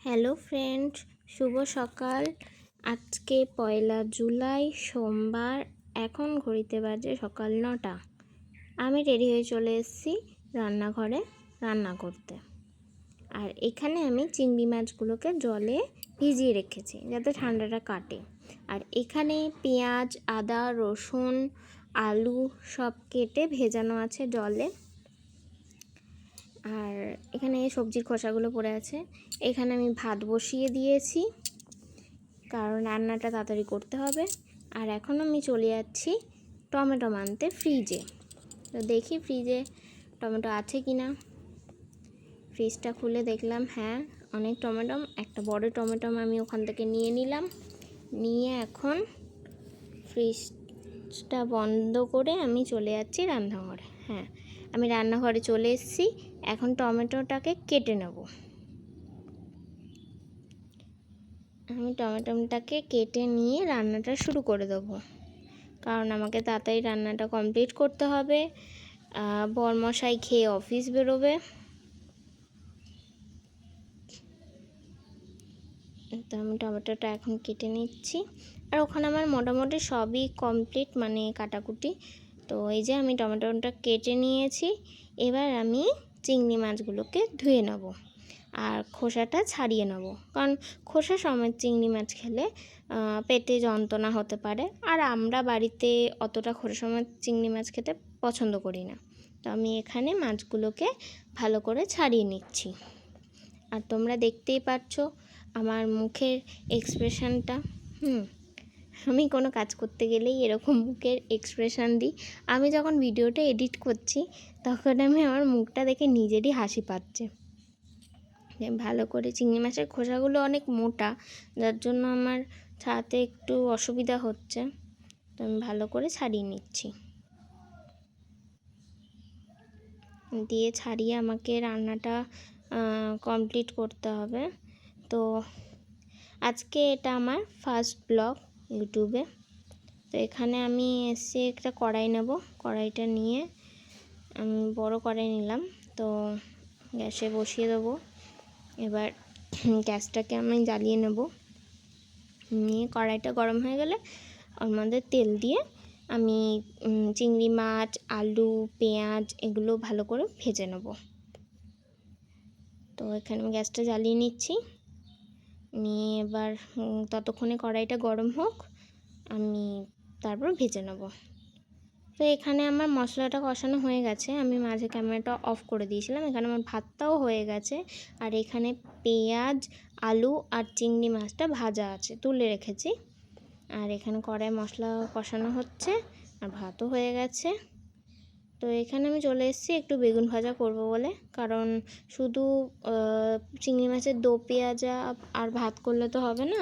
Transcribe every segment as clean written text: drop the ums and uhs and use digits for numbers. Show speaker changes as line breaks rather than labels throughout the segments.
Hello friend, শুভ সকাল। আজকে 1 জুলাই সোমবার। এখন ঘড়িতে বাজে সকাল 9টা। আমি রেডি হয়ে চলে এসেছি রান্নাঘরে রান্না করতে। আর এখানে আমি চিংড়ি মাছগুলোকে জলে ভিজিয়ে রেখেছি যাতে ঠান্ডাটা কাটে। আর এখানে পেঁয়াজ, আদা, রসুন, আলু সব কেটে ভেজানো আছে জলে। আর এখানে সবজির খোসাগুলো পড়ে আছে। এখানে আমি ভাত বসিয়ে দিয়েছি কারণ রান্নাটা তাড়াতাড়ি করতে হবে। আর এখন আমি চলে যাচ্ছি টমেটো আনতে ফ্রিজে। তো দেখি ফ্রিজে টমেটো আছে কি না। ফ্রিজটা খুলে দেখলাম হ্যাঁ, অনেক টমেটো। একটা বড় টমেটো আমি ওখান থেকে নিয়ে নিলাম। নিয়ে এখন ফ্রিজটা বন্ধ করে আমি চলে যাচ্ছি রান্নাঘরে। হ্যাঁ, আমি রান্নাঘরে চলে এসেছি। এখন টমেটোটাকে কেটে নেব। আমি টমেটোটাকে কেটে নিয়ে রান্নাটা শুরু করে দেবো, কারণ আমাকে তাড়াতাড়ি রান্নাটা কমপ্লিট করতে হবে। বরমশাই খেয়ে অফিস বেরোবে। তো আমি টমেটোটা এখন কেটে নিচ্ছি। আর ওখানে আমার মোটামুটি সবই কমপ্লিট, মানে কাটাকুটি। তো এই যে আমি টমেটোটা কেটে নিয়েছি। এবার আমি চিংড়ি মাছগুলোকে ধুয়ে নেব আর খোসাটা ছাড়িয়ে নেব, কারণ খোসা সমেত চিংড়ি মাছ খেলে পেটে যন্ত্রণা হতে পারে। আর আমরা বাড়িতে অতটা খোসা সমেত চিংড়ি মাছ খেতে পছন্দ করি না। তো আমি এখানে মাছগুলোকে ভালো করে ছাড়িয়ে নিচ্ছি। আর তোমরা দেখতেই পাচ্ছ আমার মুখের এক্সপ্রেশনটা। আমি কোনো কাজ করতে গেলেই এরকম মুখের এক্সপ্রেশন দিই। আমি যখন ভিডিওটা এডিট করছি তখন আমার মুখটা দেখে নিজেরই হাসি পাচ্ছে। ভালো করে চিংড়ি মাছের খোসাগুলো অনেক মোটা, যার জন্য আমার ছাড়াতে একটু অসুবিধা হচ্ছে। তো আমি ভালো করে ছাড়িয়ে নিচ্ছি। দিয়ে ছাড়িয়ে আমাকে রান্নাটা কমপ্লিট করতে হবে। তো আজকে এটা আমার ফার্স্ট ব্লগ ইউটিউবে। তো এখানে আমি এসে একটা কড়াই নেব। কড়াইটা নিয়ে আমি বড় কড়াই নিলাম। তো গ্যাসে বসিয়ে দেবো। এবার গ্যাসটাকে আমি জ্বালিয়ে নেব। নিয়ে কড়াইটা গরম হয়ে গেলে ওর মধ্যে তেল দিয়ে আমি চিংড়ি মাছ, আলু, পেঁয়াজ এগুলো ভালো করে ভেজে নেব। তো এখানে আমি গ্যাসটা জ্বালিয়ে নিচ্ছি। নিয়ে এবার ততক্ষণে কড়াইটা গরম হোক, আমি তারপর ভেজে নেব। তো এখানে আমার মশলাটা কষানো হয়ে গেছে। আমি মাঝে ক্যামেরাটা অফ করে দিয়েছিলাম। এখানে আমার ভাতটাও হয়ে গেছে। আর এখানে পেঁয়াজ, আলু আর চিংড়ি মাছটা ভাজা আছে, তুলে রেখেছি। আর এখানে কড়াই মশলা কষানো হচ্ছে আর ভাতও হয়ে গেছে। তো এখানে আমি চলে এসেছি একটু বেগুন ভাজা করব বলে, কারণ শুধু চিংড়ি মাছের দো পেঁয়াজা আর ভাত করলে তো হবে না।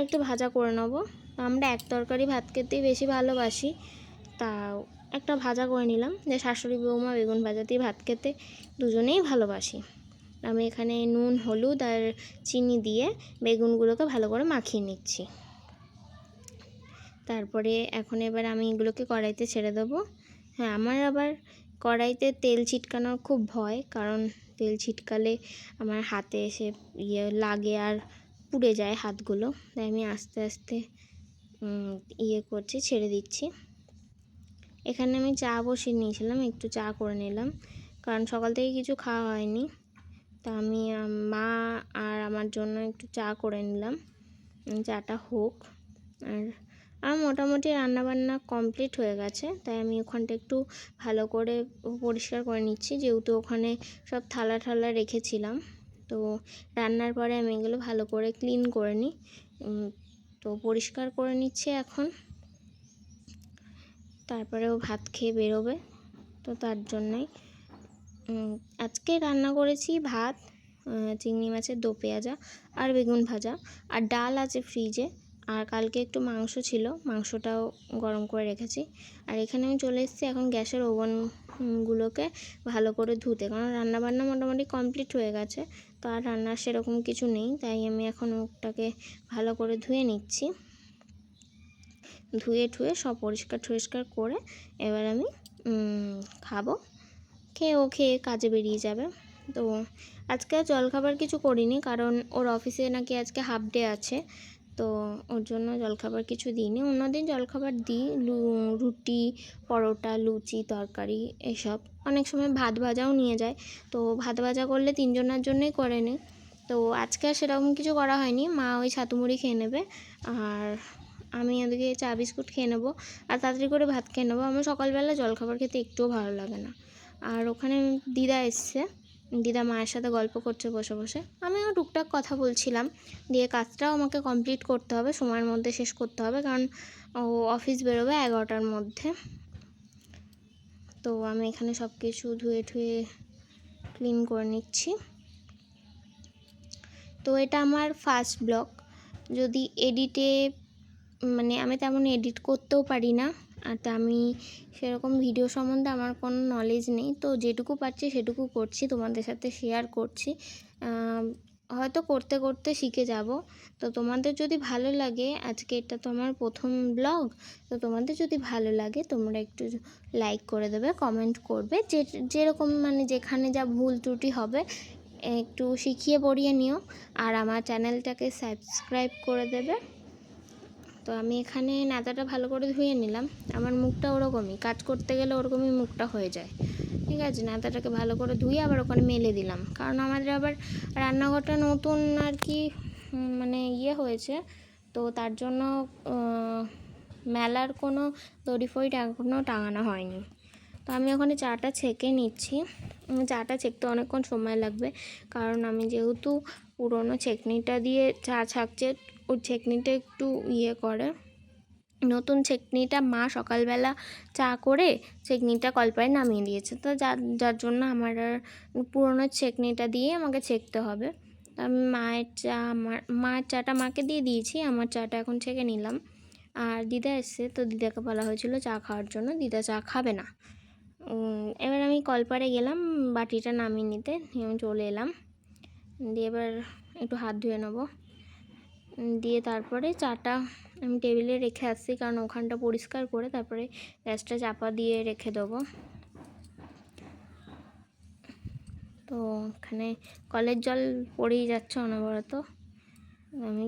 একটু ভাজা করে নেবো। আমরা এক তরকারি ভাত খেতেই বেশি ভালোবাসি, তা একটা ভাজা করে নিলাম। যে শাশুড়ি বৌমা বেগুন ভাজাতেই ভাত খেতে দুজনেই ভালোবাসি। আমি এখানে নুন, হলুদ আর চিনি দিয়ে বেগুনগুলোকে ভালো করে মাখিয়ে নিচ্ছি। তারপরে এখন এবার আমি এগুলোকে কড়াইতে ছেড়ে দেবো। হ্যাঁ, আমার আবার কড়াইতে তেল ছিটকানোর খুব ভয়, কারণ তেল ছিটকালে আমার হাতে এসে লাগে আর পুড়ে যায় হাতগুলো। তাই আমি আস্তে আস্তে করছি, ছেড়ে দিচ্ছি। এখানে আমি চা বসিয়ে নিয়েছিলাম, একটু চা করে নিলাম, কারণ সকাল থেকে কিছু খাওয়া হয়নি। তা আমি মা আর আমার জন্য একটু চা করে নিলাম। চাটা হোক। আর আমার মোটামুটি রান্নাবান্না কমপ্লিট হয়ে গেছে, তাই আমি ওখানটা একটু ভালো করে পরিষ্কার করে নিচ্ছি, যেহেতু ওখানে সব থালা ঠালা রেখেছিলাম। তো রান্নার পরে আমি এগুলো ভালো করে ক্লিন করে নিই। তো পরিষ্কার করে নিচ্ছি এখন। তারপরেও ভাত খেয়ে বেরোবে, তো তার জন্যই আজকে রান্না করেছি ভাত, চিংড়ি মাছের দো পেঁয়াজা আর বেগুন ভাজা। আর ডাল আছে ফ্রিজে। আর কালকে একটু মাংস ছিল, মাংসটাও গরম করে রেখেছি। আর এখানে আমি চলে এসেছি এখন গ্যাসের ওভেনগুলোকে ভালো করে ধুতে, কারণ রান্নাবান্না মোটামুটি কমপ্লিট হয়ে গেছে। তো আর রান্নার সেরকম কিছু নেই, তাই আমি এখন ওটাকে ভালো করে ধুয়ে নিচ্ছি। ধুয়ে ঠুয়ে সব পরিষ্কার করে এবার আমি খাবো। খেয়ে কাজে বেরিয়ে যাবে। তো আজকে জলখাবার কিছু করিনি, কারণ ওর অফিসে নাকি আজকে হাফ ডে আছে, তো ওর জন্য জলখাবার কিছু দিইনি। অন্যদিন জলখাবার দিই, রুটি, পরোটা, লুচি, তরকারি এসব। অনেক সময় ভাত ভাজাও নিয়ে যায়, তো ভাত ভাজা করলে 3 জনের জন্যই করে নিই। তো আজকে আর সেরকম কিছু করা হয়নি। মা ওই ছাতু মুড়ি খেয়ে নেবে, আর আমি ওদিকে চা বিস্কুট খেয়ে নেবো, আর তাড়াতাড়ি করে ভাত খেয়ে নেবো। আমার সকালবেলা জলখাবার খেতে একটুও ভালো লাগে না। আর ওখানে দিদা এসছে, দিদা মায়ের সাথে গল্প করছে বসে বসে। আমিও টুকটাক কথা বলছিলাম, দিয়ে কাজটাও আমাকে কমপ্লিট করতে হবে, সময়ের মধ্যে শেষ করতে হবে, কারণ ও অফিস বেরোবে 11টার মধ্যে। তো আমি এখানে সব কিছু ধুয়ে ঠুয়ে ক্লিন করে নিচ্ছি। তো এটা আমার ফার্স্ট ব্লগ। যদি এডিটে মানে আমি তেমন এডিট করতেও পারি না, আর আমি সেরকম ভিডিও সম্বন্ধে আমার কোনো নলেজ নেই, তো যেটুকু পারছি সেটুকু করছি, তোমাদের সাথে শেয়ার করছি। হয়তো করতে করতে শিখে যাব। তো তোমাদের যদি ভালো লাগে, আজকে এটা তো আমার প্রথম ব্লগ, তো তোমাদের যদি ভালো লাগে তোমরা একটু লাইক করে দেবে, কমেন্ট করবে, যেরকম মানে যেখানে যা ভুল ত্রুটি হবে একটু শিখিয়ে পড়িয়ে নিও, আর আমার চ্যানেলটাকে সাবস্ক্রাইব করে দেবে। তো আমি এখানে নাতাটা ভালো করে ধুয়ে নিলাম। আমার মুখটা ওরকমই, কাজ করতে গেলে ওরকমই মুখটা হয়ে যায়, ঠিক আছে। নাতাটাকে ভালো করে ধুয়ে আবার ওখানে মেলে দিলাম, কারণ আমাদের আবার রান্নাঘরটা নতুন আর কি মানে হয়েছে, তো তার জন্য মেলার কোনো দড়ি এখনও টাঙানো হয়নি। তো আমি ওখানে চাটা ছেঁকে নিচ্ছি। চাটা ছেঁকতে অনেকক্ষণ সময় লাগবে, কারণ আমি যেহেতু পুরোনো ছেঁকনিটা দিয়ে চা ছাঁকছে, ওর ছেঁকনিটা একটু করে। নতুন ছেঁকনিটা মা সকালবেলা চা করে ছেঁকনিটা কলপারে নামিয়ে দিয়েছে, তো যার জন্য আমার আর পুরোনো ছেঁকনিটা দিয়ে আমাকে ছেঁকতে হবে। আমি মায়ের চাটা মাকে দিয়ে দিয়েছি, আমার চাটা এখন ছেঁকে নিলাম। আর দিদা এসছে, তো দিদাকে বলা হয়েছিল চা খাওয়ার জন্য, দিদা চা খাবে না। এবার আমি কলপারে গেলাম বাটিটা নামিয়ে নিতে, আমি চলে এলাম। দিয়ে এবার একটু হাত ধুয়ে নেবো, দিয়ে তারপরে চাটা আমি টেবিলে রেখে আসছি, কারণ ওখানটা পরিষ্কার করে তারপরে গ্যাসটা চাপা দিয়ে রেখে দেবো। তো এখানে কলের জল পড়েই যাচ্ছে অনবরত, আমি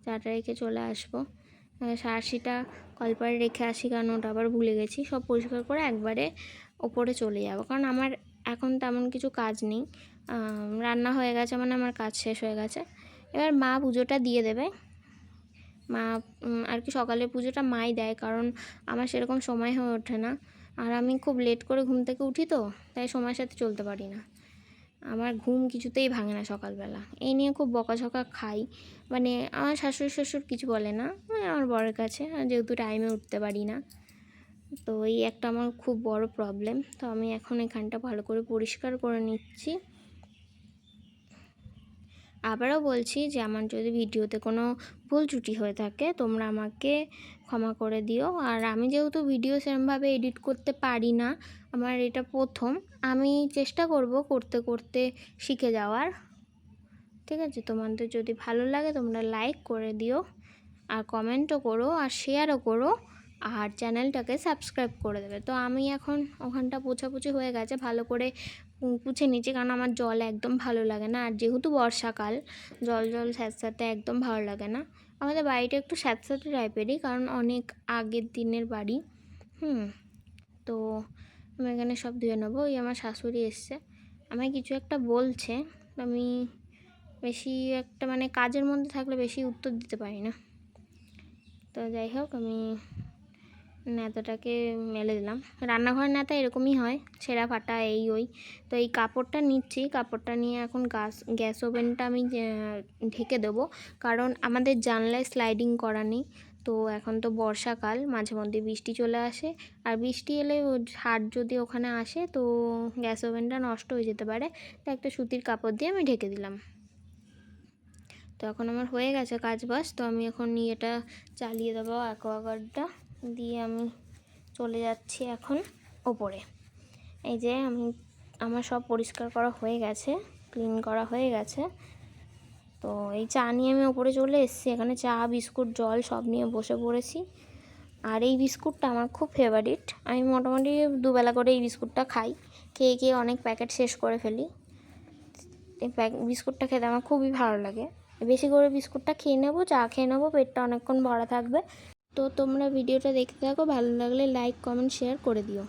চাটা রেখে চলে আসবো। সার্সিটা কলপারে রেখে আসি, কারণ ওটা আবার ভুলে গেছি। সব পরিষ্কার করে একবারে ওপরে চলে যাবো, কারণ আমার এখন তেমন কিছু কাজ নেই। রান্না হয়ে গেছে মানে আমার কাজ শেষ হয়ে গেছে। এবার মা পুজোটা দিয়ে দেবে। মা আর কি সকালের পুজোটা মাই দেয়, কারণ আমার সেরকম সময় হয়ে ওঠে না, আর আমি খুব লেট করে ঘুম থেকে উঠি, তো তাই সময়ের সাথে চলতে পারি না। আমার ঘুম কিছুতেই ভাঙে না সকালবেলা, এই নিয়ে খুব বকাঝকা খাই। মানে আমার শাশুড়ি শ্বশুর কিছু বলে না, আমার বরের কাছে, যেহেতু টাইমে উঠতে পারি না, তো এই একটা আমার খুব বড় প্রবলেম। তো আমি এখন এখানটা ভালো করে পরিষ্কার করে নিচ্ছি। আবারও বলছি যে আমার যদি ভিডিওতে কোনো ভুল ত্রুটি হয়ে থাকে তোমরা আমাকে ক্ষমা করে দিও। আর আমি যেহেতু ভিডিও সেরকমভাবে এডিট করতে পারি না, আমার এটা প্রথম, আমি চেষ্টা করব করতে করতে শিখে যাওয়ার, ঠিক আছে। তোমাদের যদি ভালো লাগে তোমরা লাইক করে দিও, আর কমেন্টও করো, আর শেয়ারও করো, আর চ্যানেলটাকে সাবস্ক্রাইব করে দেবে। তো আমি এখন ওখানটা পোছাপুছি হয়ে গেছে, ভালো করে পুছে নিচ্ছি, কারণ আমার জল একদম ভালো লাগে না, আর যেহেতু বর্ষাকাল জল স্যাঁতস্যাঁতে একদম ভালো লাগে না। আমাদের বাড়িটা একটু স্যাঁতস্যাঁতে টাইপেরই, কারণ অনেক আগের দিনের বাড়ি। তো আমি এখানে সব ধুয়ে নেবো। ওই আমার শাশুড়ি এসছে, আমায় কিছু একটা বলছে, আমি বেশি একটা মানে কাজের মধ্যে থাকলে বেশি উত্তর দিতে পারি না। তো যাই হোক, আমি ন্যাতাটাকে মেলে দিলাম। রান্নাঘরের ন্যাতা এরকমই হয়, ছেঁড়া ফাটা এই ওই। তো এই কাপড়টা নিচ্ছি, কাপড়টা নিয়ে এখন গ্যাস ওভেনটা আমি ঢেকে দেবো, কারণ আমাদের জানলায় স্লাইডিং করা নেই। তো এখন তো বর্ষাকাল, মাঝে মধ্যে বৃষ্টি চলে আসে, আর বৃষ্টি এলে হাট যদি ওখানে আসে তো গ্যাস ওভেনটা নষ্ট হয়ে যেতে পারে। তো একটা সুতির কাপড় দিয়ে আমি ঢেকে দিলাম। তো এখন আমার হয়ে গেছে কাজ বাস। তো আমি এখন এটা চালিয়ে দেবো অ্যাকোয়াগার্ডটা দিয়ে, আমি চলে যাচ্ছি এখন ওপরে। এই যে আমার সব পরিষ্কার করা হয়ে গেছে, ক্লিন করা হয়ে গেছে। তো এই চা নিয়ে আমি ওপরে চলে এসেছি, এখানে চা বিস্কুট জল সব নিয়ে বসে পড়েছি। আর এই বিস্কুটটা আমার খুব ফেভারিট, আমি মোটামুটি দুবেলা করে এই বিস্কুটটা খাই, খেয়ে অনেক প্যাকেট শেষ করে ফেলি। এই বিস্কুটটা খেতে আমার খুবই ভালো লাগে। বেশি করে বিস্কুটটা খেয়ে নেবো, চা খেয়ে নেবো, পেটটা অনেকক্ষণ ভরা থাকবে। তো তোমরা ভিডিওটা দেখতে থাকো, ভালো লাগলে লাইক কমেন্ট শেয়ার করে দিও।